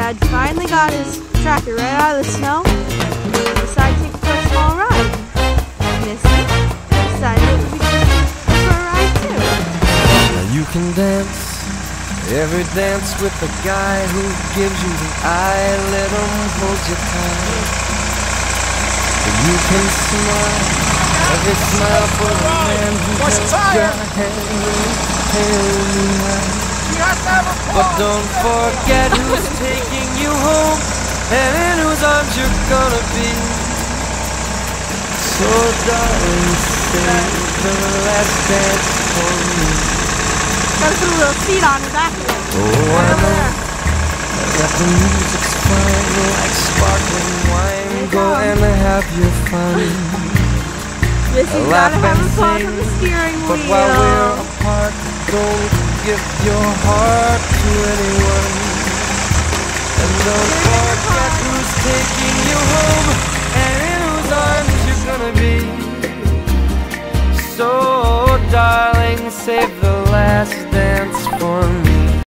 Dad finally got his tractor right out of the snow and decided to take it for a small ride. Missy decided it would be good for a ride too. Now you can dance every dance with the guy who gives you the eye, let him hold you tight. And you can smile every smile for the man who held your hand when you held me high. But don't forget who's taking you home and in whose arms you're gonna be. So darling, save the last dance for me. Gotta put a little seat on the back of it. Oh, I know that the music's fine like sparkling wine. Go and have your fun. Missy's gotta have a paw from the steering wheel. But while we're apart, don't give your heart to anyone. And don't forget who's taking you home and in whose arms you're gonna be. So darling, save the last dance for me.